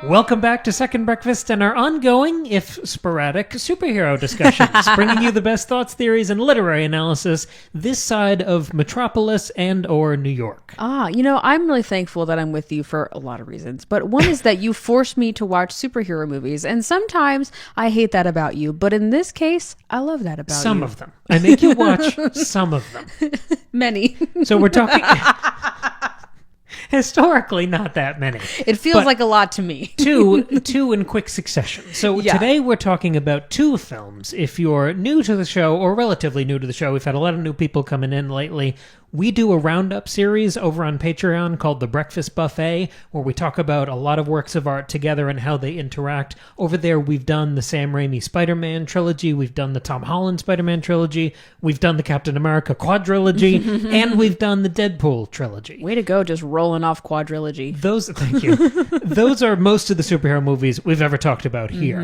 Welcome back to Second Breakfast and our ongoing, if sporadic, superhero discussions, bringing you the best thoughts, theories, and literary analysis this side of Metropolis and or New York. I'm really thankful that I'm with you for a lot of reasons, but one is that you forced me to watch superhero movies, and sometimes I hate that about you, but in this case, I love that about you. Some of them. I make you watch some of them. Many. So we're talking... Historically, not that many. It feels like a lot to me. two in quick succession. So today we're talking about two films. If you're new to the show or relatively new to the show, we've had a lot of new people coming in lately. We do a roundup series over on Patreon called The Breakfast Buffet, where we talk about a lot of works of art together and how they interact. Over there, we've done the Sam Raimi Spider-Man trilogy, we've done the Tom Holland Spider-Man trilogy, we've done the Captain America quadrilogy, and we've done the Deadpool trilogy. Way to go, just rolling off quadrilogy. Thank you. Those are most of the superhero movies we've ever talked about here.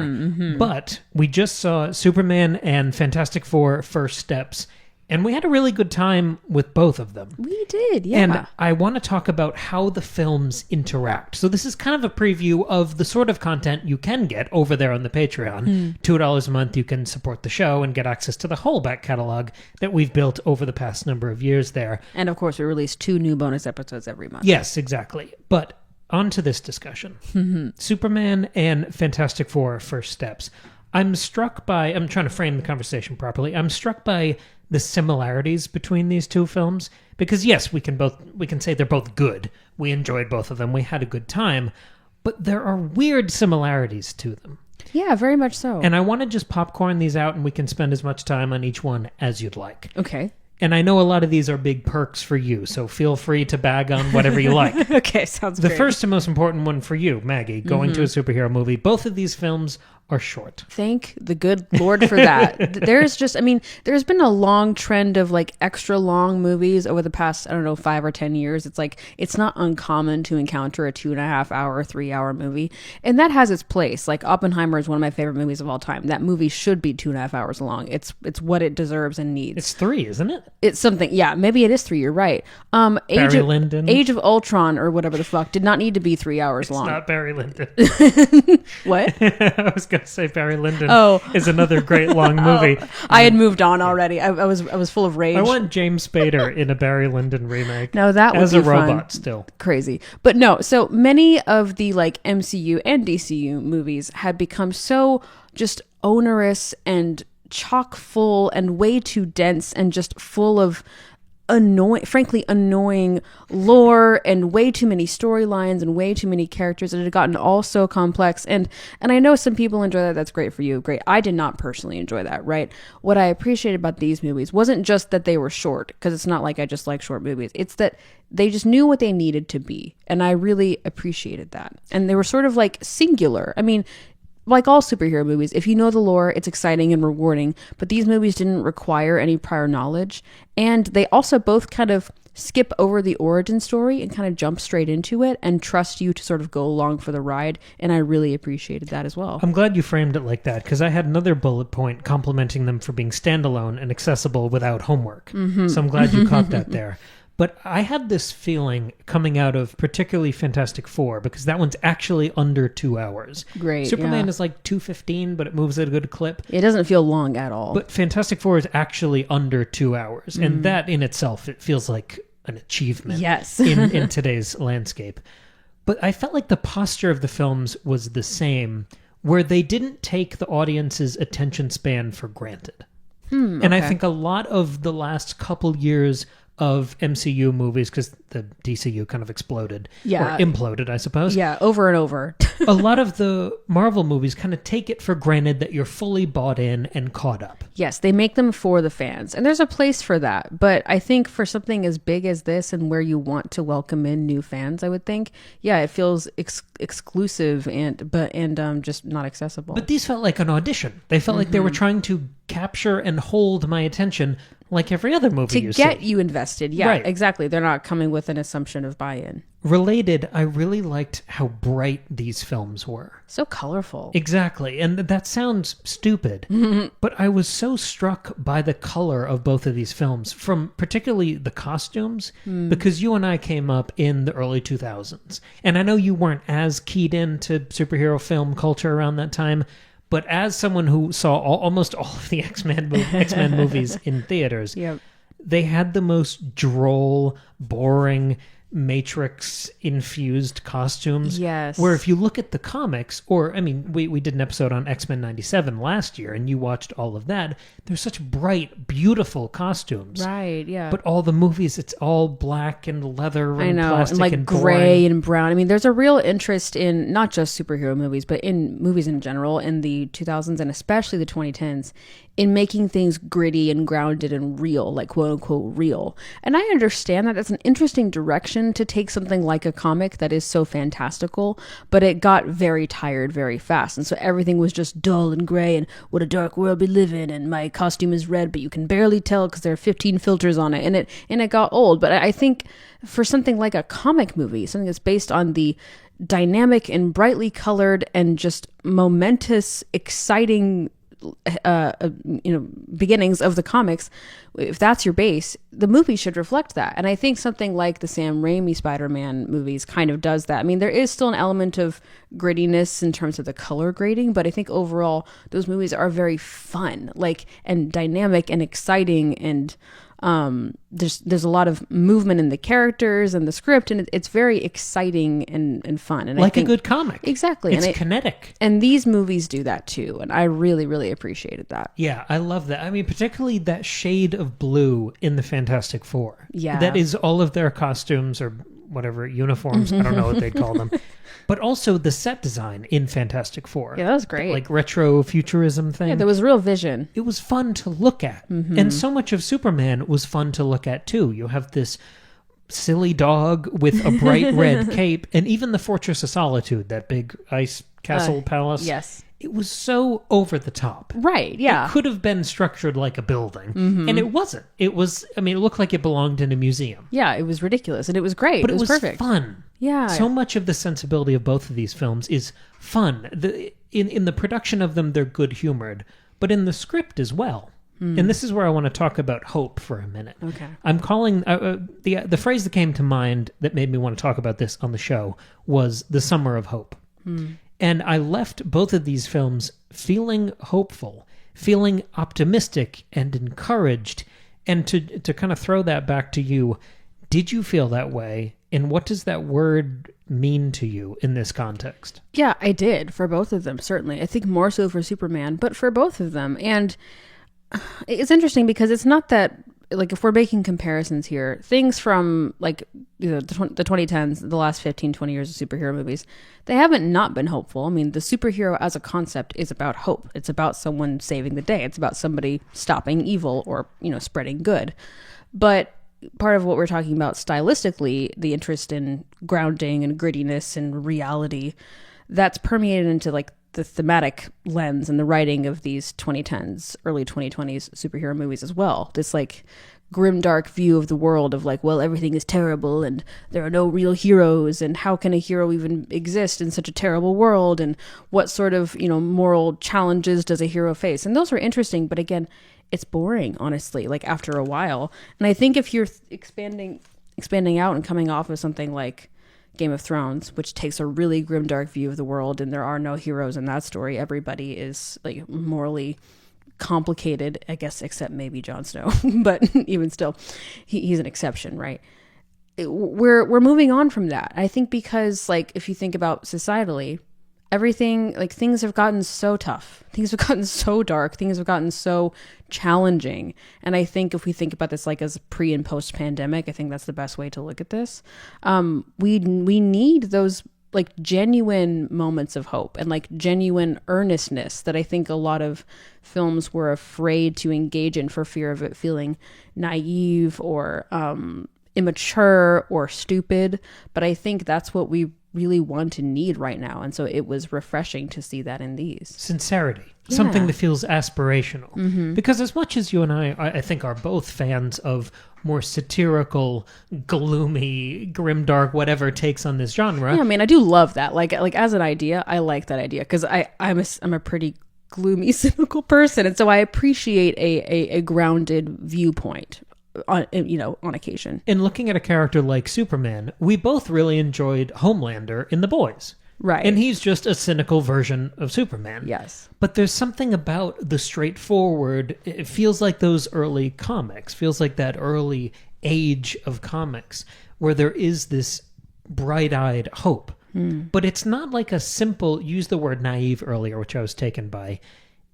But we just saw Superman and Fantastic Four First Steps, and we had a really good time with both of them. We did, yeah. And I want to talk about how the films interact. So this is kind of a preview of the sort of content you can get over there on the Patreon. $2 a month, you can support the show and get access to the whole back catalog that we've built over the past number of years there. And of course, we release 2 new bonus episodes every month. Yes, exactly. But on to this discussion. Superman and Fantastic Four First Steps. I'm trying to frame the conversation properly. I'm struck by the similarities between these two films because yes, we can say they're both good. We enjoyed both of them. We had a good time, but there are weird similarities to them. Yeah, very much so. And I want to just popcorn these out and we can spend as much time on each one as you'd like. Okay. And I know a lot of these are big perks for you, so feel free to bag on whatever you like. Okay, sounds great. The first and most important one for you, Maggie, going to a superhero movie. Both of these films are short. Thank the good Lord for that. There's been a long trend of like extra long movies over the past, 5 or 10 years. It's not uncommon to encounter a 2.5 hour, 3 hour movie. And that has its place. Like Oppenheimer is one of my favorite movies of all time. That movie should be 2.5 hours long. It's what it deserves and needs. It's 3, isn't it? It's something. Yeah, maybe it is 3. You're right. Age of Ultron or whatever the fuck did not need to be 3 hours long. It's not Barry Lyndon. What? I was going to say Barry Lyndon is another great long movie. I had moved on already. I was full of rage. I want James Spader in a Barry Lyndon remake. No, that would as be a robot fun. Still Crazy. But no, so many of the like MCU and DCU movies had become so just onerous and chock full and way too dense and just full of annoying lore and way too many storylines and way too many characters, and it had gotten all so complex. And I know some people enjoy that. That's great for you. Great. I did not personally enjoy that, right? What I appreciated about these movies wasn't just that they were short, because it's not like I just like short movies. It's that they just knew what they needed to be. And I really appreciated that. And they were sort of like singular. I mean, like all superhero movies, if you know the lore, it's exciting and rewarding, but these movies didn't require any prior knowledge. And they also both kind of skip over the origin story and kind of jump straight into it and trust you to sort of go along for the ride. And I really appreciated that as well. I'm glad you framed it like that, because I had another bullet point complimenting them for being standalone and accessible without homework. So I'm glad you caught that there. But I had this feeling coming out of particularly Fantastic Four, because that one's actually under 2 hours. Great. Superman is like 2:15, but it moves at a good clip. It doesn't feel long at all. But Fantastic Four is actually under 2 hours. And that in itself, it feels like an achievement yes. in today's landscape. But I felt like the posture of the films was the same, where they didn't take the audience's attention span for granted. And I think a lot of the last couple years of MCU movies, because the DCU kind of exploded, or imploded, I suppose. Yeah, over and over. A lot of the Marvel movies kind of take it for granted that you're fully bought in and caught up. Yes, they make them for the fans, and there's a place for that. But I think for something as big as this and where you want to welcome in new fans, I would think, it feels exclusive and just not accessible. But these felt like an audition. They felt like they were trying to capture and hold my attention like every other movie to get you invested. Yeah, right. Exactly. They're not coming with an assumption of buy-in. Related, I really liked how bright these films were. So colorful. Exactly. And that sounds stupid, but I was so struck by the color of both of these films, from particularly the costumes, because you and I came up in the early 2000s. And I know you weren't as keyed into superhero film culture around that time, but as someone who saw almost all of the X-Men movies in theaters, Yep. they had the most droll, boring, Matrix-infused costumes. Yes. Where if you look at the comics, or, I mean, we did an episode on X-Men 97 last year, and you watched all of that. There's such bright, beautiful costumes. Right, yeah. But all the movies, it's all black and leather and plastic and like and gray boring. and brown. I mean, there's a real interest in not just superhero movies, but in movies in general in the 2000s and especially the 2010s, in making things gritty and grounded and real, like quote unquote real. And I understand that that's an interesting direction to take something like a comic that is so fantastical, but it got very tired very fast. And so everything was just dull and gray and what a dark world we live in, and my costume is red, but you can barely tell because there are 15 filters on it. And it got old. But I think for something like a comic movie, something that's based on the dynamic and brightly colored and just momentous, exciting beginnings of the comics, if that's your base, the movie should reflect that. And I think something like the Sam Raimi Spider-Man movies kind of does that. I mean, there is still an element of grittiness in terms of the color grading, but I think overall those movies are very fun, and dynamic and exciting, and there's a lot of movement in the characters and the script, and it's very exciting and fun. And like a good comic. Exactly. It's kinetic. And these movies do that too. And I really, really appreciated that. Yeah, I love that. I mean, particularly that shade of blue in the Fantastic Four. Yeah. That is all of their costumes or whatever, uniforms. I don't know what they'd call them. But also the set design in Fantastic Four. Yeah, that was great. Like retro futurism thing. Yeah, there was real vision. It was fun to look at. And so much of Superman was fun to look at too. You have this silly dog with a bright red cape, and even the Fortress of Solitude, that big ice castle palace. Yes. It was so over the top. Right, yeah. It could have been structured like a building, and it wasn't. It was, I mean, it looked like it belonged in a museum. Yeah, it was ridiculous, and it was great. But it was perfect. Fun. Yeah. So much of the sensibility of both of these films is fun. In the production of them, they're good-humored, but in the script as well. And this is where I want to talk about hope for a minute. Okay. I'm calling the phrase that came to mind that made me want to talk about this on the show was the summer of hope. And I left both of these films feeling hopeful, feeling optimistic and encouraged. And to kind of throw that back to you, did you feel that way? And what does that word mean to you in this context? Yeah, I did for both of them, certainly. I think more so for Superman, but for both of them. And it's interesting because it's not that, like, if we're making comparisons here, things from like the 2010s, the last 15, 20 years of superhero movies, they haven't not been hopeful. I mean, the superhero as a concept is about hope. It's about someone saving the day. It's about somebody stopping evil or, spreading good. But part of what we're talking about stylistically, the interest in grounding and grittiness and reality, that's permeated into like the thematic lens and the writing of these 2010s, early 2020s superhero movies as well. This like grim, dark view of the world of like, well, everything is terrible and there are no real heroes, and how can a hero even exist in such a terrible world, and what sort of, moral challenges does a hero face? And those are interesting, but again, it's boring, honestly, like after a while. And I think if you're expanding out and coming off of something like Game of Thrones, which takes a really grim, dark view of the world, and there are no heroes in that story, everybody is like morally complicated, I guess, except maybe Jon Snow, but even still, he's an exception, right? We're moving on from that, I think, because like if you think about societally, everything, like things have gotten so tough, things have gotten so dark, things have gotten so challenging. And I think if we think about this like as pre and post pandemic, I think that's the best way to look at this. We need those like genuine moments of hope and like genuine earnestness that I think a lot of films were afraid to engage in for fear of it feeling naive or immature or stupid, but I think that's what we really want and need right now. And so it was refreshing to see that in these. Sincerity. Something that feels aspirational. Because as much as you and I think, are both fans of more satirical, gloomy, grimdark, whatever takes on this genre. Yeah, I mean, I do love that. Like as an idea, I like that idea because I'm a pretty gloomy, cynical person, and so I appreciate a grounded viewpoint on occasion. In looking at a character like Superman, we both really enjoyed Homelander in The Boys. Right. And he's just a cynical version of Superman. Yes. But there's something about the straightforward, it feels like those early comics, feels like that early age of comics where there is this bright-eyed hope. But it's not like a simple, use the word naive earlier, which I was taken by.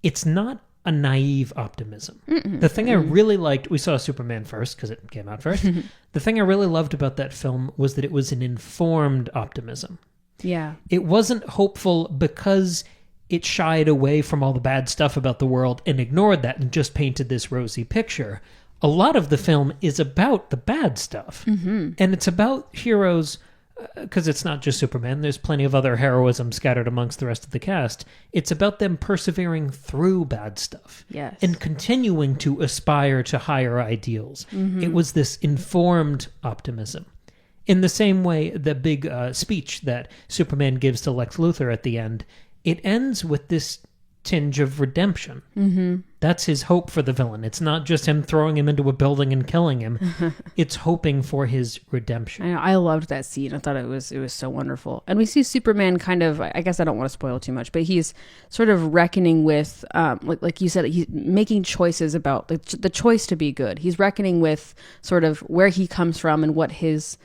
It's not a naive optimism. The thing I really liked, we saw Superman first because it came out first. The thing I really loved about that film was that it was an informed optimism. Yeah. It wasn't hopeful because it shied away from all the bad stuff about the world and ignored that and just painted this rosy picture. A lot of the film is about the bad stuff. And it's about heroes, because it's not just Superman. There's plenty of other heroism scattered amongst the rest of the cast. It's about them persevering through bad stuff. Yes. And continuing to aspire to higher ideals. It was this informed optimism. In the same way, the big speech that Superman gives to Lex Luthor at the end, it ends with this tinge of redemption. That's his hope for the villain. It's not just him throwing him into a building and killing him. It's hoping for his redemption. I loved that scene. I thought it was so wonderful. And we see Superman kind of, I guess I don't want to spoil too much, but he's sort of reckoning with, like you said, he's making choices about the choice to be good. He's reckoning with sort of where he comes from and what his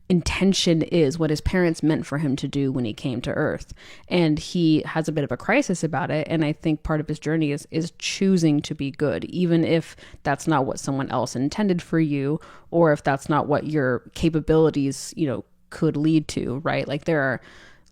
intention is, what his parents meant for him to do when he came to Earth. And he has a bit of a crisis about it. And I think part of his journey is choosing to be good, even if that's not what someone else intended for you, or if that's not what your capabilities, could lead to, right? Like there are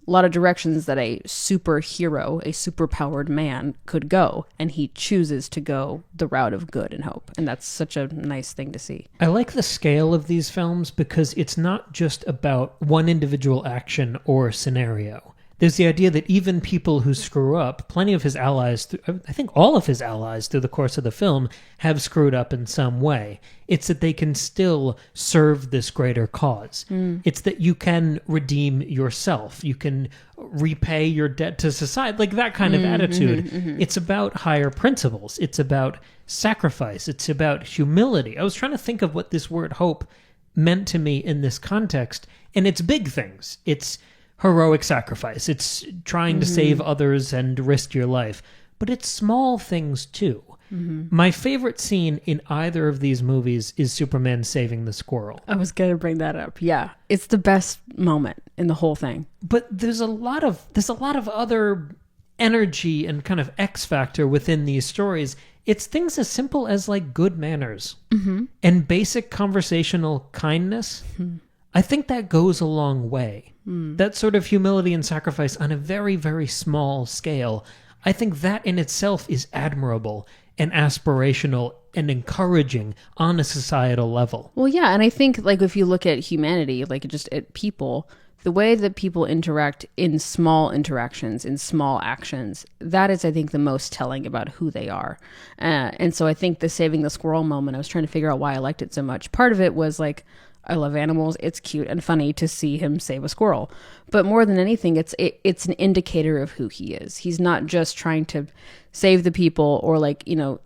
a lot of directions that a superhero, a superpowered man could go, and he chooses to go the route of good and hope. And that's such a nice thing to see. I like the scale of these films because it's not just about one individual action or scenario. There's the idea that even people who screw up, plenty of his allies, I think all of his allies through the course of the film, have screwed up in some way. It's that they can still serve this greater cause. It's that you can redeem yourself. You can repay your debt to society, like that kind of attitude. It's about higher principles. It's about sacrifice. It's about humility. I was trying to think of what this word hope meant to me in this context, and it's big things. It's heroic sacrifice. It's trying to save others and risk your life. But it's small things too. My favorite scene in either of these movies is Superman saving the squirrel. I was going to bring that up. Yeah. It's the best moment in the whole thing. But there's a lot of other energy and kind of X factor within these stories. It's things as simple as like good manners and basic conversational kindness. I think that goes a long way. That sort of humility and sacrifice on a very, very small scale, I think that in itself is admirable and aspirational and encouraging on a societal level. Well, yeah, and I think like if you look at humanity, like just at people, the way that people interact in small interactions, in small actions, that is, I think, the most telling about who they are. And so I think the saving the squirrel moment, I was trying to figure out why I liked it so much. Part of it was like, I love animals. It's cute and funny to see him save a squirrel. But more than anything, it's an indicator of who he is. He's not just trying to save the people or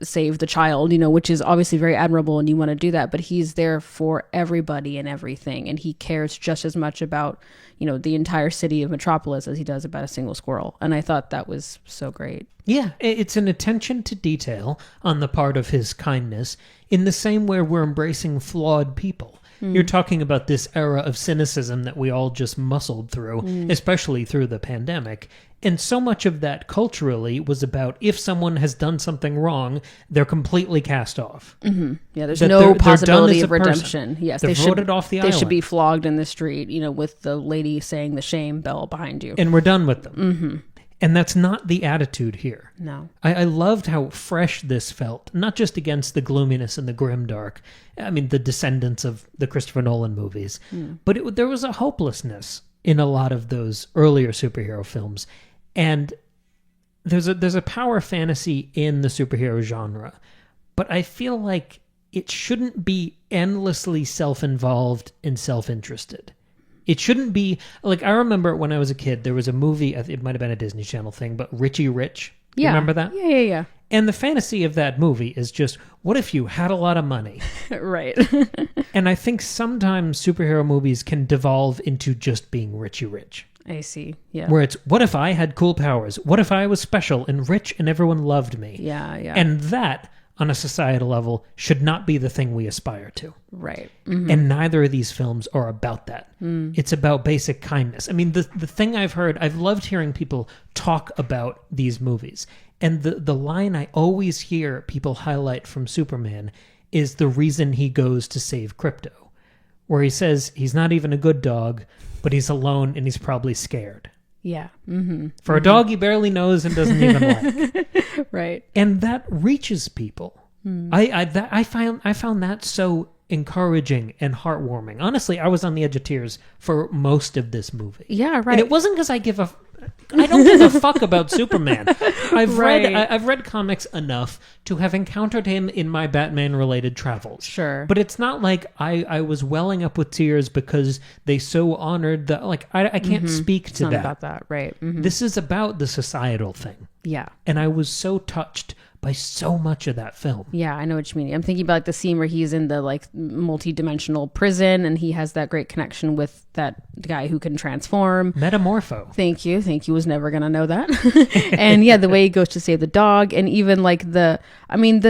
save the child, which is obviously very admirable and you want to do that. But he's there for everybody and everything. And he cares just as much about, the entire city of Metropolis as he does about a single squirrel. And I thought that was so great. Yeah, it's an attention to detail on the part of his kindness in the same way we're embracing flawed people. You're talking about this era of cynicism that we all just muscled through, especially through the pandemic. And so much of that culturally was about if someone has done something wrong, they're completely cast off. Yeah, there's no possibility of redemption. Person. Yes, they're voted off the island. They should be flogged in the street, with the lady saying the shame bell behind you. And we're done with them. And that's not the attitude here. No. I loved how fresh this felt, not just against the gloominess and the grimdark. I mean, the descendants of the Christopher Nolan movies. But there was a hopelessness in a lot of those earlier superhero films. And there's a power fantasy in the superhero genre. But I feel like it shouldn't be endlessly self-involved and self-interested. It shouldn't be, like, I remember when I was a kid, there was a movie, it might have been a Disney Channel thing, but Richie Rich. Yeah. Remember that? Yeah. And the fantasy of that movie is just, what if you had a lot of money? Right. And I think sometimes superhero movies can devolve into just being Richie Rich. I see. Yeah. Where it's, what if I had cool powers? What if I was special and rich and everyone loved me? Yeah. And that, on a societal level, should not be the thing we aspire to. Right. And neither of these films are about that. It's about basic kindness. I mean, the thing I've loved hearing people talk about these movies. And the line I always hear people highlight from Superman is the reason he goes to save Krypto. Where he says he's not even a good dog, but he's alone and he's probably scared. Yeah. For a dog he barely knows and doesn't even like. Right. And that reaches people. I found that so encouraging and heartwarming. Honestly, I was on the edge of tears for most of this movie. Yeah, right. And it wasn't because I don't give a fuck about Superman. I've read comics enough to have encountered him in my Batman-related travels. Sure. But it's not like I was welling up with tears because they so honored the... Like, I can't speak to It's not that. about that, right. This is about the societal thing. Yeah. And I was so touched by so much of that film. Yeah, I know what you mean. I'm thinking about like the scene where he's in the like multi-dimensional prison and he has that great connection with that guy who can transform. Metamorpho. Thank you. Was never going to know that. And yeah, the way he goes to save the dog, and even like the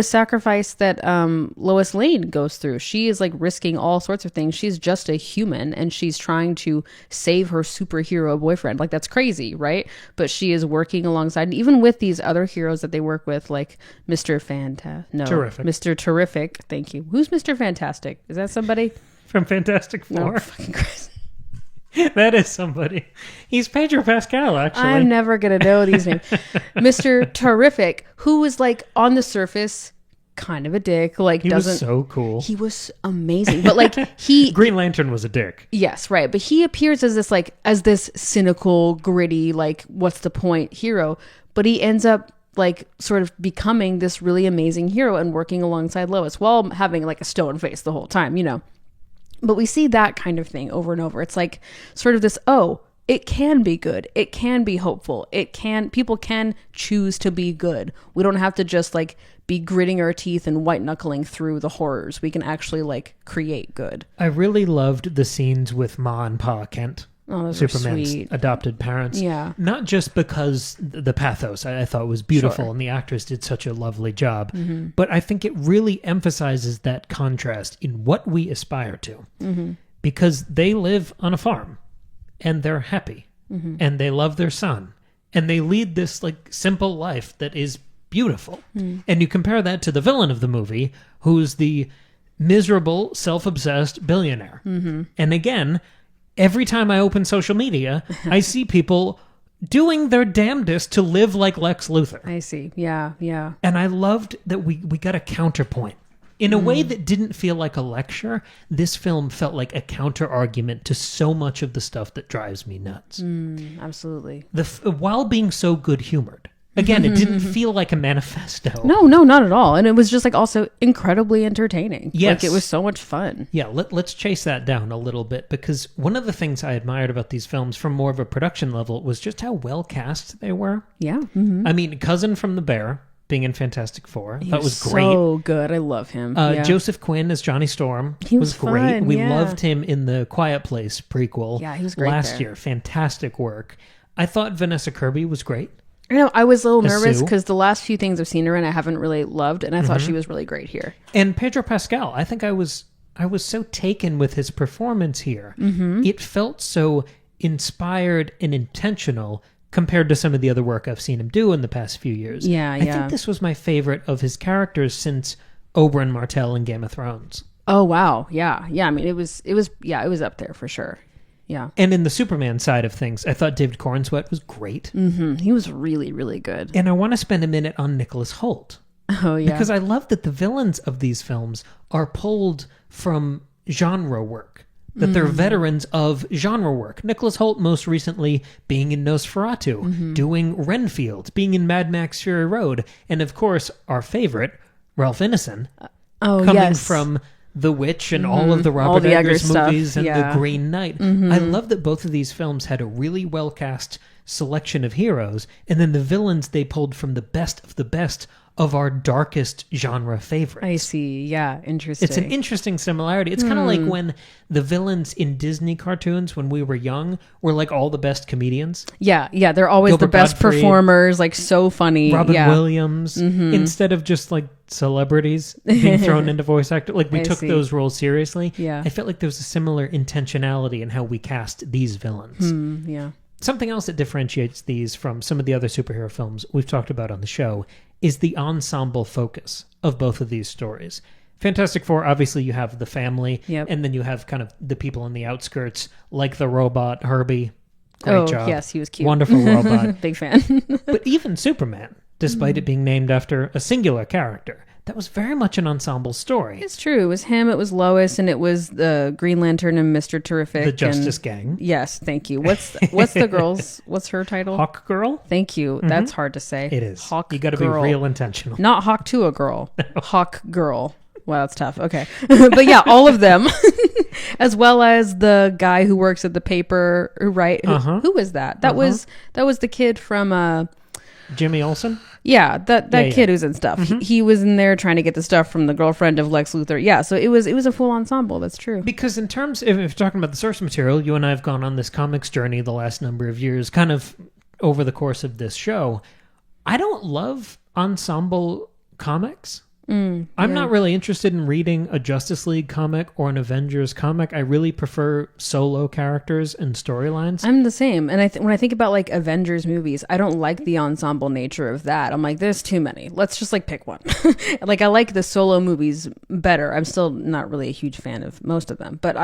sacrifice that Lois Lane goes through. She is like risking all sorts of things. She's just a human and she's trying to save her superhero boyfriend. Like, that's crazy, right? But she is working alongside, and even with these other heroes that they work with, like Terrific. Mr. Terrific. Thank you. Who's Mr. Fantastic? Is that somebody? From Fantastic Four. No, fucking Christ. That is somebody. He's Pedro Pascal, actually. I'm never going to know these names. Mr. Terrific, who was like on the surface kind of a dick. Like, he was so cool. He was amazing. But like Green Lantern was a dick. Yes, right. But he appears as this cynical, gritty, like, what's the point hero. But he ends up like sort of becoming this really amazing hero and working alongside Lois while having like a stone face the whole time, you know. But we see that kind of thing over and over. It's like sort of this, it can be good. It can be hopeful. People can choose to be good. We don't have to just like be gritting our teeth and white knuckling through the horrors. We can actually like create good. I really loved the scenes with Ma and Pa Kent. Oh, those Superman's sweet. adopted parents. Yeah. Not just because the pathos I thought was beautiful, Sure. and the actors did such a lovely job, but I think it really emphasizes that contrast in what we aspire to. Because they live on a farm and they're happy and they love their son and they lead this like simple life that is beautiful. And you compare that to the villain of the movie, who's the miserable, self-obsessed billionaire. And again, every time I open social media, I see people doing their damnedest to live like Lex Luthor. I see. Yeah. And I loved that we got a counterpoint. In a way that didn't feel like a lecture, this film felt like a counter-argument to so much of the stuff that drives me nuts. Absolutely. While being so good-humored. Again, it didn't feel like a manifesto. No, not at all. And it was just like also incredibly entertaining. Yes. Like, it was so much fun. Yeah, let's chase that down a little bit, because one of the things I admired about these films from more of a production level was just how well cast they were. Yeah. I mean, Cousin from the Bear being in Fantastic Four, that was great. So good. I love him. Yeah. Joseph Quinn as Johnny Storm He was great. fun, We yeah. loved him in the Quiet Place prequel. Yeah, he was great last there. year. Fantastic work. I thought Vanessa Kirby was great. I know, I was a little nervous Sue. because the last few things I've seen her in, I haven't really loved, and I thought she was really great here. And Pedro Pascal, I think I was so taken with his performance here. It felt so inspired and intentional compared to some of the other work I've seen him do in the past few years. Yeah. I think this was my favorite of his characters since Oberyn Martell in Game of Thrones. Oh wow, yeah. I mean, it was up there for sure. Yeah. And in the Superman side of things, I thought David Corenswet was great. He was really, really good. And I want to spend a minute on Nicholas Hoult. Oh, yeah. Because I love that the villains of these films are pulled from genre work. That they're veterans of genre work. Nicholas Hoult most recently being in Nosferatu, doing Renfield, being in Mad Max Fury Road, and of course, our favorite, Ralph Ineson, coming from The Witch and all of the Robert Eggers movies and The Green Knight. I love that both of these films had a really well-cast selection of heroes, and then the villains they pulled from the best of our darkest genre favorites. I see. Yeah, interesting. It's an interesting similarity. It's kind of like when the villains in Disney cartoons when we were young were like all the best comedians. Yeah, they're always Gilbert the best Gottfried, performers, like so funny. Robin Williams, instead of just like celebrities being thrown into voice actor. Like we took those roles seriously. Yeah. I felt like there was a similar intentionality in how we cast these villains. Yeah. Something else that differentiates these from some of the other superhero films we've talked about on the show is the ensemble focus of both of these stories. Fantastic Four, obviously you have the family, and then you have kind of the people on the outskirts, like the robot, Herbie. Great job. Yes, he was cute. Wonderful robot. Big fan. But even Superman, despite it being named after a singular character, that was very much an ensemble story. It's true. It was him, it was Lois, and it was the Green Lantern and Mr. Terrific. The Justice Gang. Yes, thank you. What's the girl's, what's her title? Hawk Girl? Thank you. That's hard to say. It is. Hawk You got to be Girl. real intentional. Not Hawk to a girl. Hawk Girl. Wow, that's tough. Okay. But yeah, all of them. As well as the guy who works at the paper, right? Who was that? That was the kid from Jimmy Olsen? Yeah, that kid who's in stuff. He was in there trying to get the stuff from the girlfriend of Lex Luthor. Yeah, so it was a full ensemble. That's true. Because in terms, if you're talking about the source material, you and I have gone on this comics journey the last number of years, kind of over the course of this show. I don't love ensemble comics. I'm not really interested in reading a Justice League comic or an Avengers comic. I really prefer solo characters and storylines. I'm the same. And when I think about like Avengers movies, I don't like the ensemble nature of that. I'm like, there's too many. Let's just like pick one. Like I like the solo movies better. I'm still not really a huge fan of most of them, but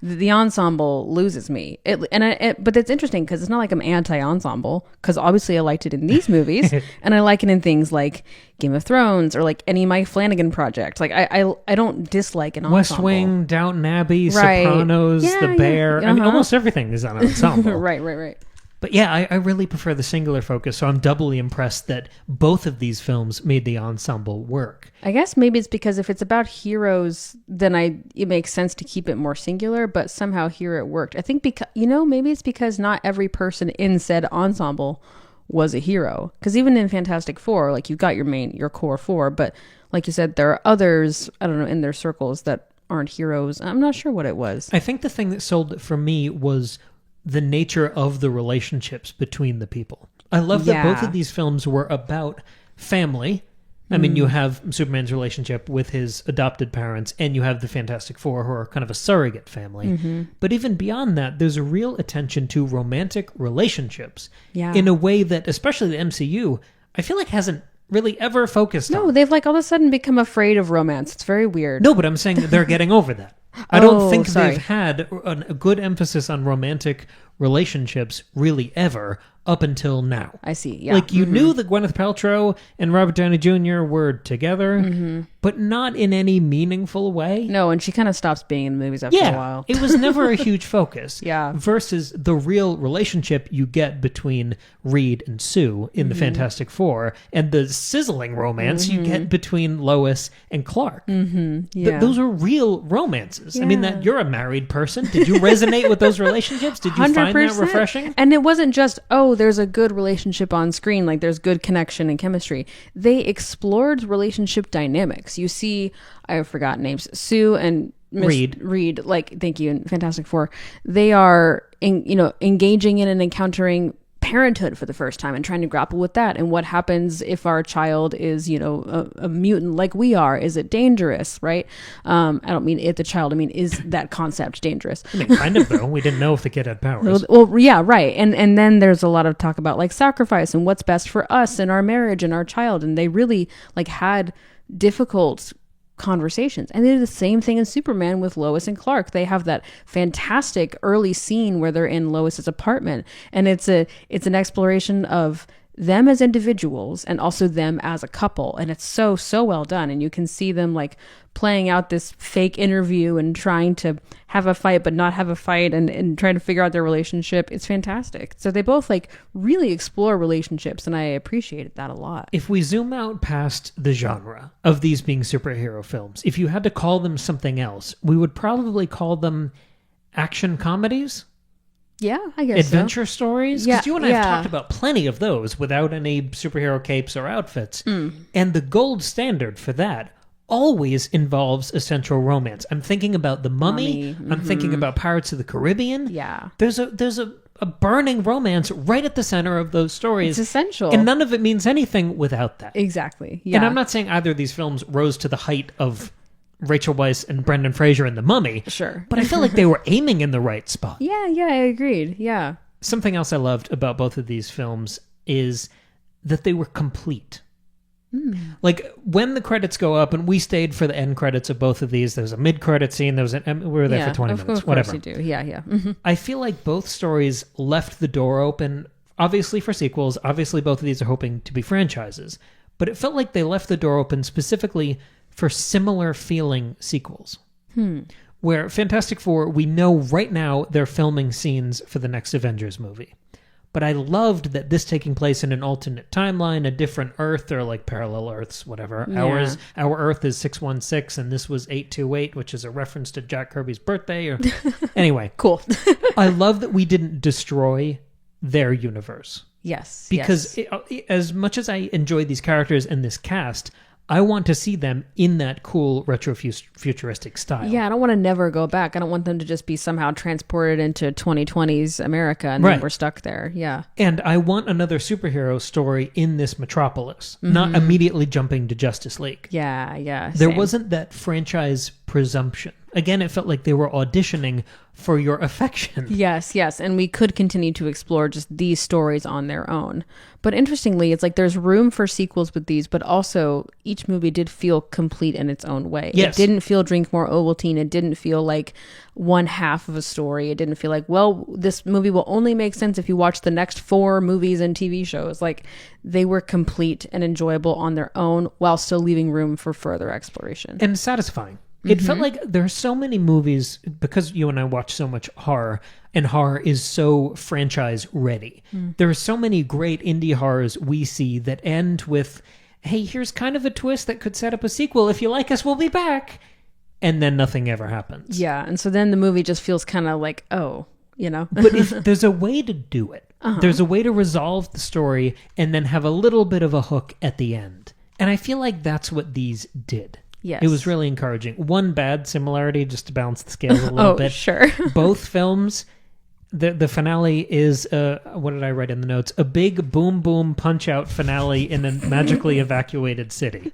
the ensemble loses me. But it's interesting because it's not like I'm anti-ensemble, because obviously I liked it in these movies and I like it in things like Game of Thrones or like any Mike Flanagan project. Like I don't dislike an ensemble. West Wing, Downton Abbey, Sopranos, The Bear. I mean, almost everything is on ensemble. Right. But yeah, I really prefer the singular focus, so I'm doubly impressed that both of these films made the ensemble work. I guess maybe it's because if it's about heroes, then it makes sense to keep it more singular, but somehow here it worked. I think maybe it's because not every person in said ensemble was a hero, because even in Fantastic Four, like you've got your core four, but like you said, there are others, I don't know, in their circles that aren't heroes. I'm not sure what it was. I think the thing that sold it for me was the nature of the relationships between the people. I love that both of these films were about family. I mean, you have Superman's relationship with his adopted parents, and you have the Fantastic Four, who are kind of a surrogate family. But even beyond that, there's a real attention to romantic relationships in a way that, especially the MCU, I feel like hasn't really ever focused on. No, they've like all of a sudden become afraid of romance. It's very weird. No, but I'm saying that they're getting over that. I don't think they've had a good emphasis on romantic relationships really ever up until now. I see, yeah. Like, you knew that Gwyneth Paltrow and Robert Downey Jr. were together, but not in any meaningful way. No, and she kind of stops being in the movies after a while. It was never a huge focus. Yeah. Versus the real relationship you get between Reed and Sue in the Fantastic Four, and the sizzling romance you get between Lois and Clark. Those are real romances. Yeah. I mean, that you're a married person. Did you resonate with those relationships? Did you find that refreshing? And it wasn't just, there's a good relationship on screen, like there's good connection and chemistry. They explored relationship dynamics. You see, I've forgotten names, Sue and Reed, like, thank you, in Fantastic Four. They are engaging in and encountering parenthood for the first time and trying to grapple with that, and what happens if our child is a mutant like we are. Is it dangerous, right? I don't mean the child, I mean, is that concept dangerous? I mean, kind of, though. We didn't know if the kid had powers. Well, yeah, right. And then there's a lot of talk about like sacrifice and what's best for us and our marriage and our child, and they really like had difficult conversations. And they do the same thing in Superman with Lois and Clark. They have that fantastic early scene where they're in Lois's apartment, and it's an exploration of them as individuals and also them as a couple, and it's so well done. And you can see them like playing out this fake interview and trying to have a fight but not have a fight, and trying to figure out their relationship. It's fantastic. So they both like really explore relationships, and I appreciated that a lot. If we zoom out past the genre of these being superhero films, if you had to call them something else, we would probably call them action comedies. Yeah, I guess adventure stories? Because you and I have yeah. talked about plenty of those without any superhero capes or outfits. And the gold standard for that always involves a central romance. I'm thinking about The Mummy. I'm thinking about Pirates of the Caribbean. Yeah. There's a burning romance right at the center of those stories. It's essential. And none of it means anything without that. Exactly. Yeah. And I'm not saying either of these films rose to the height of Rachel Weisz and Brendan Fraser in The Mummy. Sure. But I feel like they were aiming in the right spot. Yeah, I agreed. Yeah. Something else I loved about both of these films is that they were complete. Like, when the credits go up, and we stayed for the end credits of both of these, there's a mid-credit scene, we were there for 20 minutes, whatever. Of course you do. Yeah. I feel like both stories left the door open, obviously for sequels. Obviously, both of these are hoping to be franchises. But it felt like they left the door open specifically for similar feeling sequels. Where Fantastic Four, we know right now they're filming scenes for the next Avengers movie. But I loved that this taking place in an alternate timeline, a different Earth, or like parallel Earths, whatever. Yeah. Our Earth is 616, and this was 828, which is a reference to Jack Kirby's birthday. Or anyway, Cool. I love that we didn't destroy their universe. Yes. Because as much as I enjoy these characters and this cast, I want to see them in that cool retro-futuristic style. Yeah, I don't want to never go back. I don't want them to just be somehow transported into 2020s America and then we're stuck there. Yeah. And I want another superhero story in this metropolis, not immediately jumping to Justice League. Yeah. There same. wasn't that franchise presumption. Again, it felt like they were auditioning for your affection. Yes. And we could continue to explore just these stories on their own. But interestingly, it's like there's room for sequels with these, but also each movie did feel complete in its own way. Yes. It didn't feel Drink More Ovaltine. It didn't feel like one half of a story. It didn't feel like, well, this movie will only make sense if you watch the next 4 movies and TV shows. Like, they were complete and enjoyable on their own while still leaving room for further exploration. And satisfying. It felt like there are so many movies, because you and I watch so much horror, and horror is so franchise ready. There are so many great indie horrors we see that end with, hey, here's kind of a twist that could set up a sequel. If you like us, we'll be back. And then nothing ever happens. Yeah, and so then the movie just feels kind of like, oh, you know. But if there's a way to do it, there's a way to resolve the story and then have a little bit of a hook at the end. And I feel like that's what these did. Yes. It was really encouraging. One bad similarity, just to balance the scales a little bit. Sure. Both films, the finale is, what did I write in the notes? A big boom boom punch out finale in a magically evacuated city.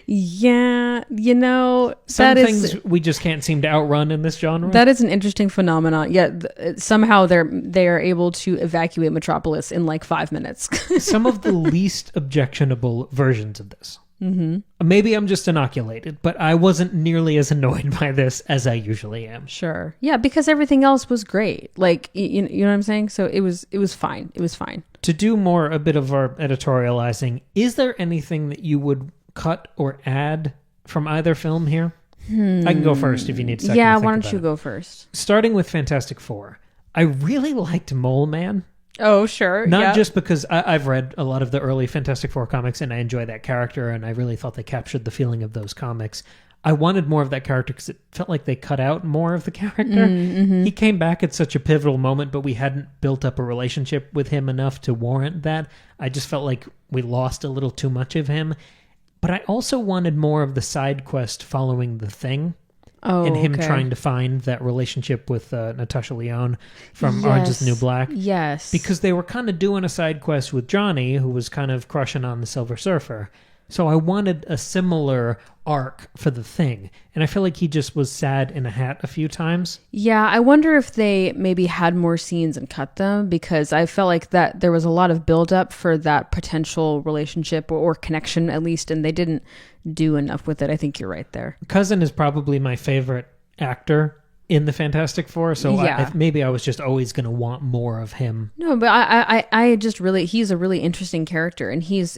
Yeah, you know, Some things we just can't seem to outrun in this genre. That is an interesting phenomenon. Yet somehow they are able to evacuate Metropolis in like 5 minutes. Some of the least objectionable versions of this. Maybe I'm just inoculated, but I wasn't nearly as annoyed by this as I usually am. Sure. Yeah, because everything else was great. Like, you know what I'm saying? So it was fine. It was fine. To do a bit of our editorializing, is there anything that you would cut or add from either film here? I can go first if you need a second. Yeah, why don't you go first? Starting with Fantastic Four, I really liked Mole Man. Oh, sure. Not just because I've read a lot of the early Fantastic Four comics and I enjoy that character, and I really thought they captured the feeling of those comics. I wanted more of that character because it felt like they cut out more of the character. He came back at such a pivotal moment, but we hadn't built up a relationship with him enough to warrant that. I just felt like we lost a little too much of him. But I also wanted more of the side quest following the Thing. And him trying to find that relationship with Natasha Lyonne from Orange is the New Black. Yes. Because they were kind of doing a side quest with Johnny, who was kind of crushing on the Silver Surfer. So I wanted a similar arc for the Thing. And I feel like he just was sad in a hat a few times. Yeah, I wonder if they maybe had more scenes and cut them, because I felt like that there was a lot of buildup for that potential relationship or connection at least, and they didn't do enough with it. I think you're right there. Cousin is probably my favorite actor in the Fantastic Four, so Yeah. maybe I was just always going to want more of him. No, but I just really, he's a really interesting character, and he's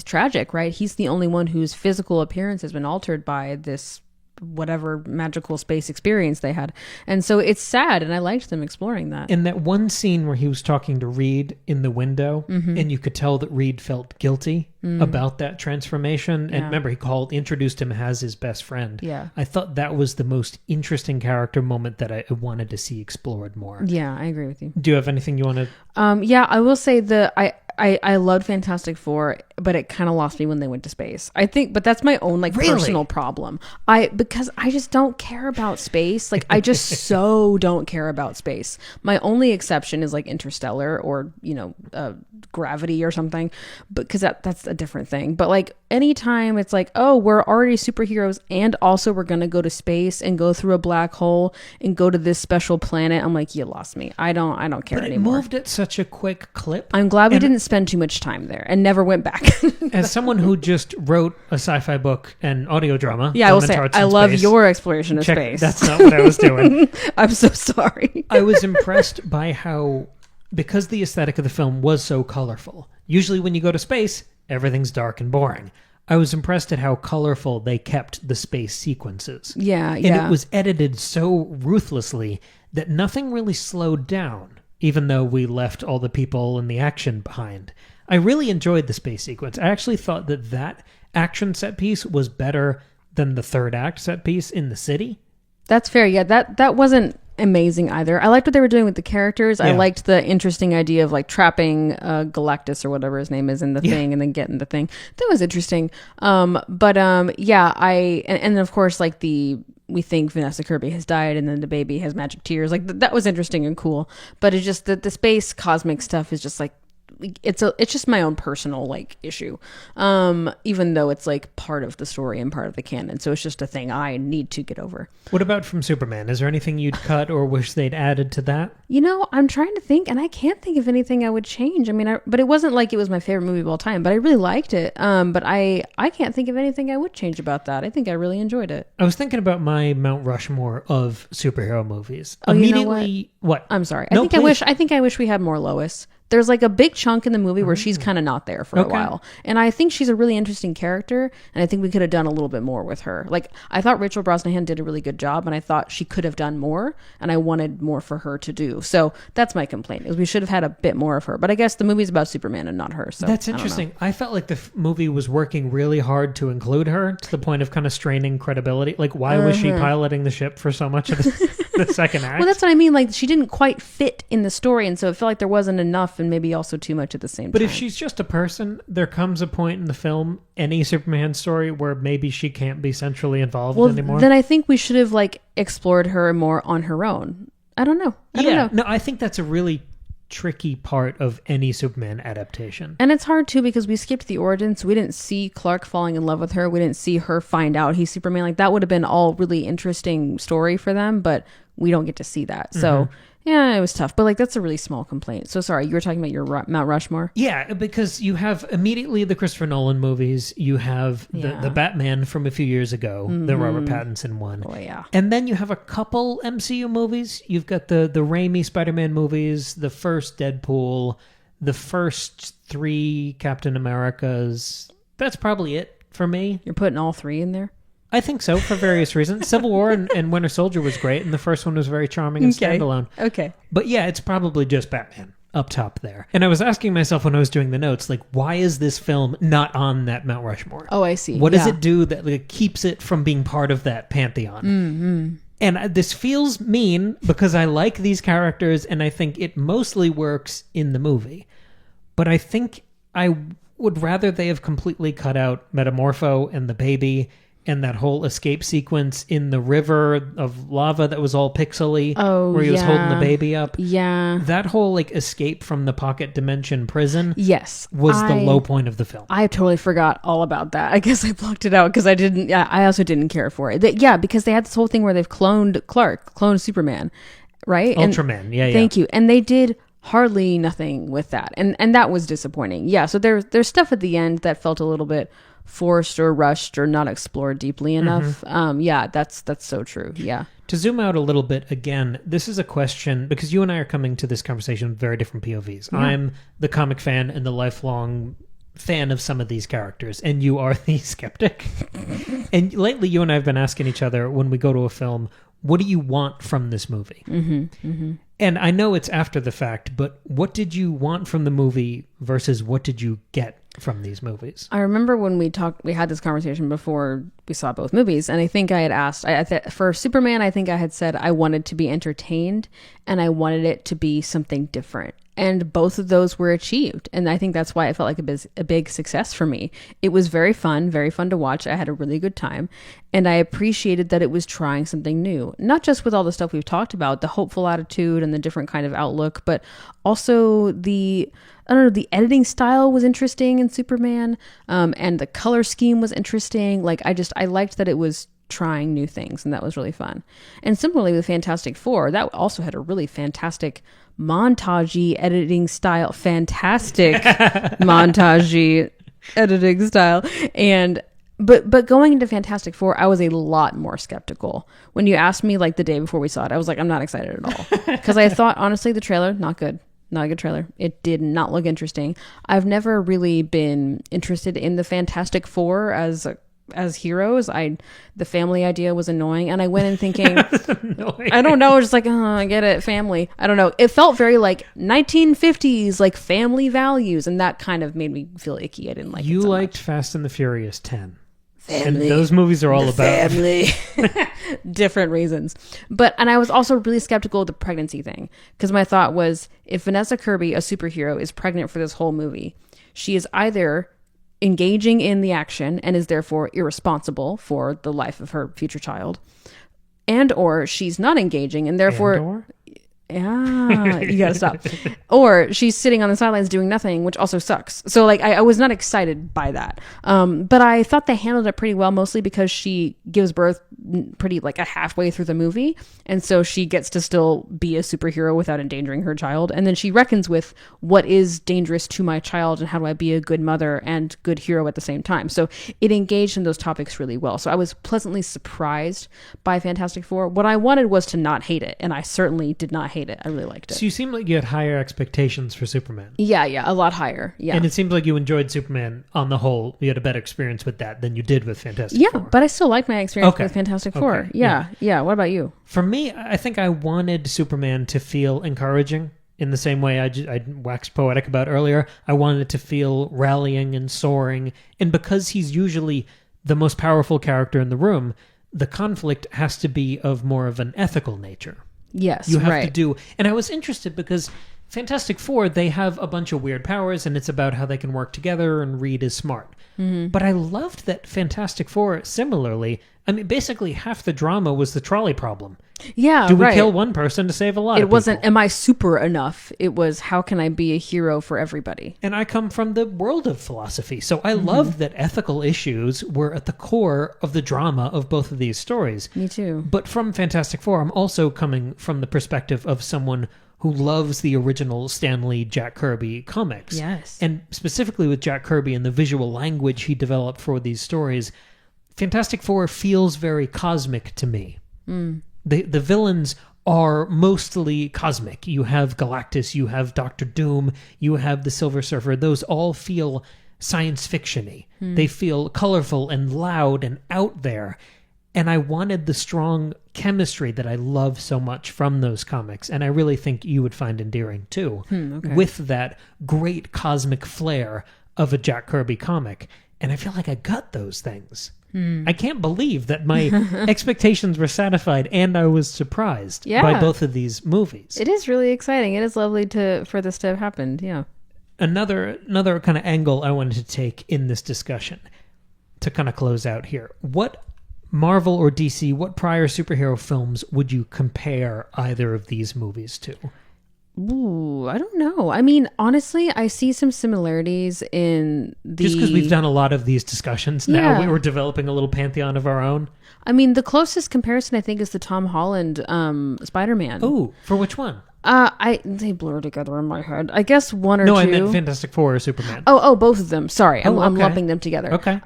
tragic, right? He's the only one whose physical appearance has been altered by this whatever magical space experience they had. And so it's sad, and I liked them exploring that. In that one scene where he was talking to Reed in the window, and you could tell that Reed felt guilty about that transformation. And remember, he introduced him as his best friend. Yeah. I thought that was the most interesting character moment that I wanted to see explored more. Yeah, I agree with you. Do you have anything you want to... Yeah, I will say I loved Fantastic Four, but it kind of lost me when they went to space. I think, but that's my own personal problem. Because I just don't care about space. Like, I just so don't care about space. My only exception is like Interstellar or Gravity or something, because that's a different thing. But like anytime it's like, oh, we're already superheroes and also we're gonna go to space and go through a black hole and go to this special planet, I'm like, you lost me. I don't care but it anymore. moved at such a quick clip. I'm glad we didn't spend too much time there and never went back. As someone who just wrote a sci-fi book and audio drama, yeah, I will say I love your exploration of space. That's not what I was doing. I'm so sorry. I was impressed by how, because the aesthetic of the film was so colorful. Usually when you go to space, everything's dark and boring. I was impressed at how colorful they kept the space sequences. Yeah. And it was edited so ruthlessly that nothing really slowed down, even though we left all the people and the action behind. I really enjoyed the space sequence. I actually thought that action set piece was better than the third act set piece in the city. That's fair. Yeah, that wasn't amazing either. I liked what they were doing with the characters. Yeah. I liked the interesting idea of like trapping Galactus or whatever his name is in the thing and then getting the thing. That was interesting. And of course, like we think Vanessa Kirby has died and then the baby has magic tears. Like that was interesting and cool. But it's just that the space cosmic stuff is just like, it's just my own personal like issue, even though it's like part of the story and part of the canon, so it's just a thing I need to get over. What about from Superman? Is there anything you'd cut or wish they'd added to that? I'm trying to think, and I can't think of anything I would change. I mean, but it wasn't like it was my favorite movie of all time, but I really liked it. But I can't think of anything I would change about that. I think I really enjoyed it. I was thinking about my Mount Rushmore of superhero movies. Oh, immediately, you know what? I'm sorry. No, I think I wish we had more Lois. There's like a big chunk in the movie where she's kind of not there for a while. And I think she's a really interesting character. And I think we could have done a little bit more with her. Like, I thought Rachel Brosnahan did a really good job, and I thought she could have done more. And I wanted more for her to do. So that's my complaint, is we should have had a bit more of her. But I guess the movie's about Superman and not her. So that's interesting. I felt like the movie was working really hard to include her to the point of kind of straining credibility. Like, why was she piloting the ship for so much of the second act? Well, that's what I mean. Like, she didn't quite fit in the story. And so it felt like there wasn't enough, and maybe also too much at the same time. But if she's just a person, there comes a point in the film, any Superman story, where maybe she can't be centrally involved anymore. Then I think we should have like explored her more on her own. I don't know. I don't know. No, I think that's a really tricky part of any Superman adaptation. And it's hard too, because we skipped the origin, so we didn't see Clark falling in love with her. We didn't see her find out he's Superman. Like, that would have been all really interesting story for them, but we don't get to see that. So yeah, it was tough, but like that's a really small complaint. So sorry, you were talking about your Mount Rushmore? Yeah, because you have immediately the Christopher Nolan movies, you have the Batman from a few years ago, the Robert Pattinson one. Oh yeah. And then you have a couple MCU movies. You've got the Raimi Spider-Man movies, the first Deadpool, the first 3 Captain Americas. That's probably it for me. You're putting all 3 in there? I think so, for various reasons. Civil War and Winter Soldier was great, and the first one was very charming and standalone. Okay. But yeah, it's probably just Batman up top there. And I was asking myself when I was doing the notes, like, why is this film not on that Mount Rushmore? Oh, I see. What does it do that like, keeps it from being part of that pantheon? Mm-hmm. And this feels mean, because I like these characters, and I think it mostly works in the movie. But I think I would rather they have completely cut out Metamorpho and the baby and that whole escape sequence in the river of lava that was all pixely, where he was holding the baby up. Yeah. That whole like escape from the pocket dimension prison was the low point of the film. I totally forgot all about that. I guess I blocked it out because I also didn't care for it. Because they had this whole thing where they've cloned Superman, right? Ultraman, yeah. Thank you. And they did hardly nothing with that. And that was disappointing. Yeah, so there's stuff at the end that felt a little bit forced or rushed or not explored deeply enough. That's so true. Yeah. To zoom out a little bit again, this is a question because you and I are coming to this conversation with very different POVs. Yeah. I'm the comic fan and the lifelong fan of some of these characters, and you are the skeptic. And lately you and I have been asking each other when we go to a film, what do you want from this movie? And I know it's after the fact, but what did you want from the movie versus what did you get from these movies? I remember when we had this conversation before we saw both movies, and I think I had asked, for Superman, I think I had said I wanted to be entertained and I wanted it to be something different. And both of those were achieved. And I think that's why it felt like a big success for me. It was very fun to watch. I had a really good time. And I appreciated that it was trying something new. Not just with all the stuff we've talked about, the hopeful attitude and the different kind of outlook, but also the editing style was interesting in Superman. And the color scheme was interesting. Like, I liked that it was trying new things, and that was really fun. And similarly with Fantastic Four, that also had a really fantastic montagey editing style, editing style. And but going into Fantastic Four, I was a lot more skeptical. When you asked me like the day before we saw it, I was like, I'm not excited at all, because I thought honestly the trailer not good. Not a good trailer. It did not look interesting. I've never really been interested in the Fantastic Four as heroes. The family idea was annoying, and I went in thinking I don't know, just like, oh, I get it, family. I don't know. It felt very like 1950s, like family values, and that kind of made me feel icky. I didn't like you it so liked much. Fast and the Furious 10. Family. And those movies are all about family. Different reasons. And I was also really skeptical of the pregnancy thing, because my thought was, if Vanessa Kirby, a superhero, is pregnant for this whole movie, she is either engaging in the action and is therefore irresponsible for the life of her future child, and or she's not engaging and therefore you gotta stop, or she's sitting on the sidelines doing nothing, which also sucks. So like I was not excited by that, but I thought they handled it pretty well, mostly because she gives birth pretty like a halfway through the movie, and so she gets to still be a superhero without endangering her child, and then she reckons with what is dangerous to my child and how do I be a good mother and good hero at the same time. So it engaged in those topics really well. So I was pleasantly surprised by Fantastic Four. What I wanted was to not hate it, and I certainly did not hate it. I really liked it. So you seem like you had higher expectations for Superman. Yeah, a lot higher. Yeah. And it seems like you enjoyed Superman on the whole. You had a better experience with that than you did with Fantastic Four. Yeah, but I still like my experience with Fantastic Four. Yeah. What about you? For me, I think I wanted Superman to feel encouraging in the same way I waxed poetic about earlier. I wanted it to feel rallying and soaring. And because he's usually the most powerful character in the room, the conflict has to be of more of an ethical nature. Yes, you have to do. And I was interested because Fantastic Four, they have a bunch of weird powers, and it's about how they can work together, and Reed is smart. Mm-hmm. But I loved that Fantastic Four, similarly, I mean, basically half the drama was the trolley problem. Yeah, Do we kill one person to save a lot of people? It wasn't, am I super enough? It was, how can I be a hero for everybody? And I come from the world of philosophy, so I loved that ethical issues were at the core of the drama of both of these stories. Me too. But from Fantastic Four, I'm also coming from the perspective of someone who loves the original Stan Lee, Jack Kirby comics. Yes. And specifically with Jack Kirby and the visual language he developed for these stories, Fantastic Four feels very cosmic to me. The villains are mostly cosmic. You have Galactus, you have Doctor Doom, you have the Silver Surfer. Those all feel science fiction-y. They feel colorful and loud and out there. And I wanted the strong chemistry that I love so much from those comics. And I really think you would find endearing too, with that great cosmic flair of a Jack Kirby comic. And I feel like I got those things. I can't believe that my expectations were satisfied and I was surprised by both of these movies. It is really exciting. It is lovely for this to have happened. Yeah. Another kind of angle I wanted to take in this discussion to kind of close out here. What Marvel or DC, what prior superhero films would you compare either of these movies to? Ooh, I don't know. I mean, honestly, I see some similarities in the... Just because we've done a lot of these discussions now, we're developing a little pantheon of our own. I mean, the closest comparison, I think, is the Tom Holland Spider-Man. Oh, for which one? They blur together in my head. I guess one or two. No, I meant Fantastic Four or Superman. Oh, both of them. Sorry, I'm lumping them together. Okay.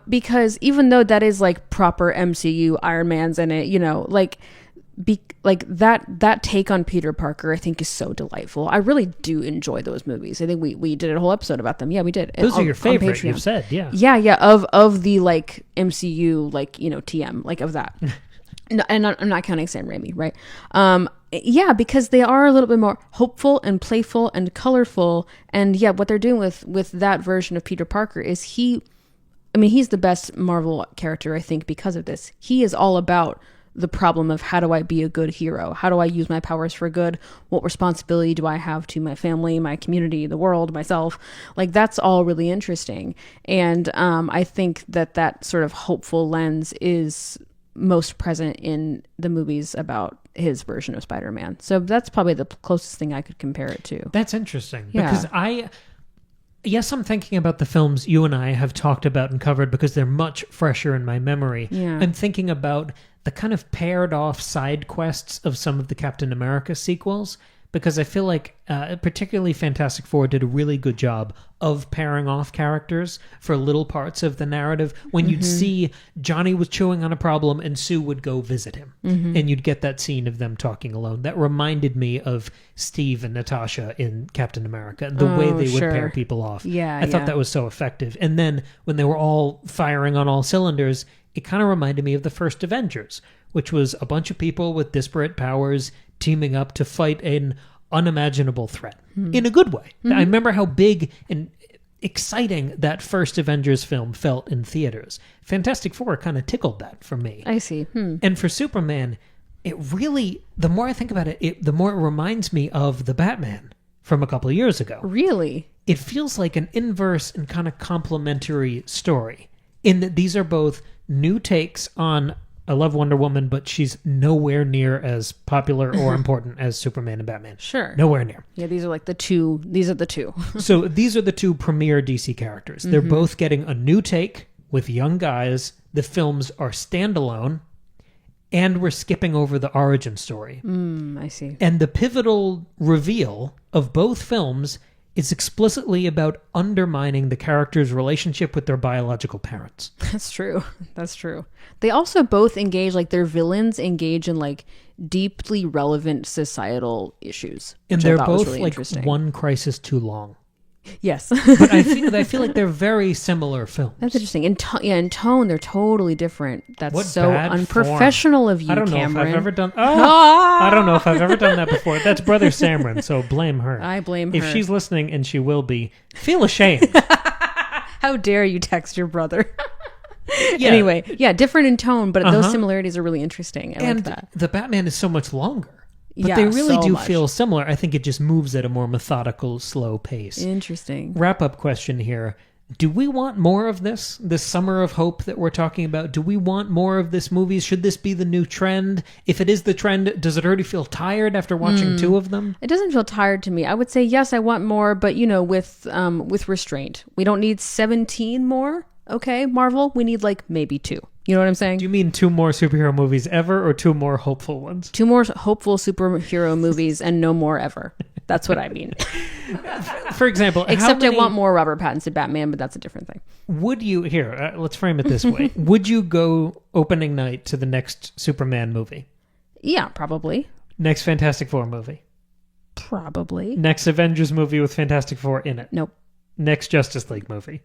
Because even though that is like proper MCU, Iron Man's in it, you know, like that take on Peter Parker, I think, is so delightful. I really do enjoy those movies. I think we did a whole episode about them. Yeah, we did. Those are your favorite, you've said, yeah. Yeah, of the like MCU, like, you know, TM, like of that. No, and I'm not counting Sam Raimi, right? Yeah, because they are a little bit more hopeful and playful and colorful. And yeah, what they're doing with that version of Peter Parker is he's the best Marvel character, I think, because of this. He is all about the problem of, how do I be a good hero? How do I use my powers for good? What responsibility do I have to my family, my community, the world, myself? Like, that's all really interesting. And I think that sort of hopeful lens is most present in the movies about his version of Spider-Man. So that's probably the closest thing I could compare it to. That's interesting. Yeah. Because yes, I'm thinking about the films you and I have talked about and covered because they're much fresher in my memory. Yeah. I'm thinking about the kind of paired off side quests of some of the Captain America sequels, because I feel like particularly Fantastic Four did a really good job of pairing off characters for little parts of the narrative. When you'd see Johnny was chewing on a problem and Sue would go visit him, and you'd get that scene of them talking alone. That reminded me of Steve and Natasha in Captain America, and the way they would pair people off. Yeah, I thought that was so effective. And then when they were all firing on all cylinders, it kind of reminded me of the first Avengers, which was a bunch of people with disparate powers teaming up to fight an unimaginable threat in a good way. I remember how big and exciting that first Avengers film felt in theaters. Fantastic Four kind of tickled that for me. I see. And for Superman, it really, the more I think about it, the more it reminds me of the Batman from a couple of years ago. Really? It feels like an inverse and kind of complementary story, in that these are both new takes on, I love Wonder Woman, but she's nowhere near as popular or important as Superman and Batman. Sure. Nowhere near. Yeah, these are the two. So these are the two premier DC characters. They're both getting a new take with young guys. The films are standalone, and we're skipping over the origin story. I see. And the pivotal reveal of both films is explicitly about undermining the character's relationship with their biological parents. That's true. They also both engage, like, their villains engage in, like, deeply relevant societal issues. And they're both really like one crisis too long. Yes. But I feel like they're very similar films. That's interesting. In tone, they're totally different. That's what so unprofessional of you, I don't know Cameron. if I've ever done... I don't know if I've ever done that before. That's Brother Samron, so blame her. I blame her. If she's listening, and she will be, feel ashamed. How dare you text your brother? Anyway, different in tone, but those similarities are really interesting. I like that. The Batman is so much longer. But they really do feel similar. I think it just moves at a more methodical, slow pace. Interesting. Wrap-up question here. Do we want more of this summer of hope that we're talking about? Do we want more of this movies? Should this be the new trend? If it is the trend, does it already feel tired after watching two of them? It doesn't feel tired to me. I would say, yes, I want more, but, you know, with restraint. We don't need 17 more. Okay, Marvel, we need like maybe 2. You know what I'm saying? Do you mean 2 more superhero movies ever, or 2 more hopeful ones? 2 more hopeful superhero movies and no more ever. That's what I mean. For example, except I want more Robert Pattinson Batman, but that's a different thing. Would you, here, let's frame it this way. Would you go opening night to the next Superman movie? Yeah, probably. Next Fantastic Four movie? Probably. Next Avengers movie with Fantastic Four in it? Nope. Next Justice League movie?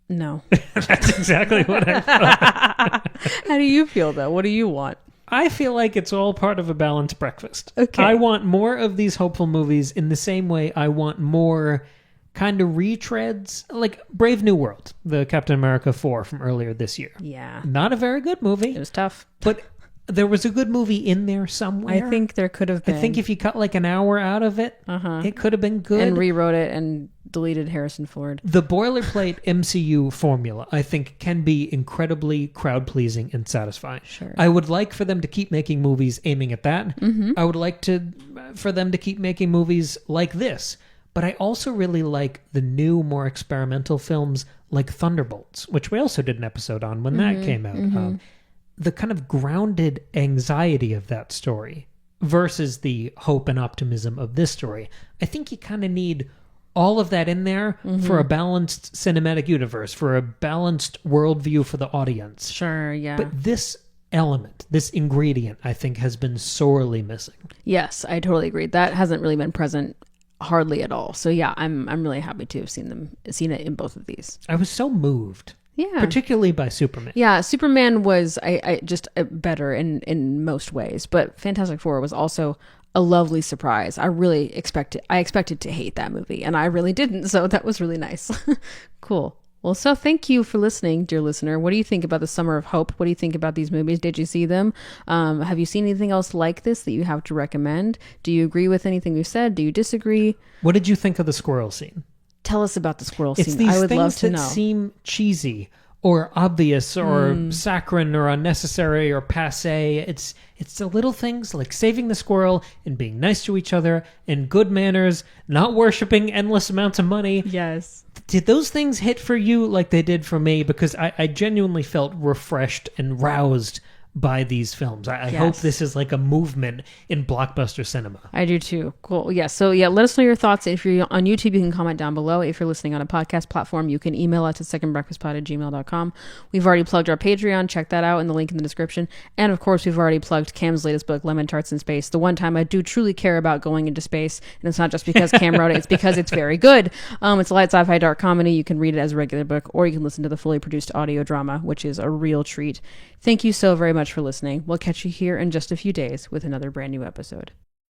No. That's exactly what I thought. How do you feel, though? What do you want? I feel like it's all part of a balanced breakfast. Okay. I want more of these hopeful movies in the same way I want more kind of retreads, like Brave New World, the Captain America 4 from earlier this year. Yeah. Not a very good movie. It was tough. But there was a good movie in there somewhere. I think there could have been. I think if you cut like an hour out of it, it could have been good. And rewrote it and deleted Harrison Ford. The boilerplate MCU formula, I think, can be incredibly crowd-pleasing and satisfying. Sure. I would like for them to keep making movies aiming at that. I would like for them to keep making movies like this. But I also really like the new, more experimental films like Thunderbolts, which we also did an episode on when that came out. The kind of grounded anxiety of that story versus the hope and optimism of this story. I think you kind of need all of that in there for a balanced cinematic universe, for a balanced worldview for the audience. Sure, yeah. But this element, this ingredient, I think has been sorely missing. Yes, I totally agree. That hasn't really been present hardly at all. So yeah, I'm really happy to have seen it in both of these. I was so moved. Yeah. Particularly by Superman. Yeah, Superman was I just better in most ways, but Fantastic Four was also a lovely surprise. I expected to hate that movie, and I really didn't, so that was really nice. Cool. Well, so thank you for listening, dear listener. What do you think about the Summer of Hope? What do you think about these movies? Did you see them? Have you seen anything else like this that you have to recommend? Do you agree with anything we've said? Do you disagree? What did you think of the squirrel scene? Tell us about the squirrel It's scene. these I would things love to that know. seem cheesy or obvious or saccharine or unnecessary or passé. It's the little things like saving the squirrel and being nice to each other and good manners, not worshiping endless amounts of money. Yes. Did those things hit for you like they did for me? Because I genuinely felt refreshed and roused by these films. I hope this is like a movement in blockbuster cinema. I do too. Cool. Yeah. So yeah, let us know your thoughts. If you're on YouTube, you can comment down below. If you're listening on a podcast platform, you can email us at secondbreakfastpod@gmail.com. We've already plugged our Patreon. Check that out in the link in the description. And of course, we've already plugged Cam's latest book, Lemon Tarts in Space. The one time I do truly care about going into space. And it's not just because Cam wrote it. It's because it's very good. It's a light sci-fi dark comedy. You can read it as a regular book, or you can listen to the fully produced audio drama, which is a real treat. Thank you so very much for listening. We'll catch you here in just a few days with another brand new episode.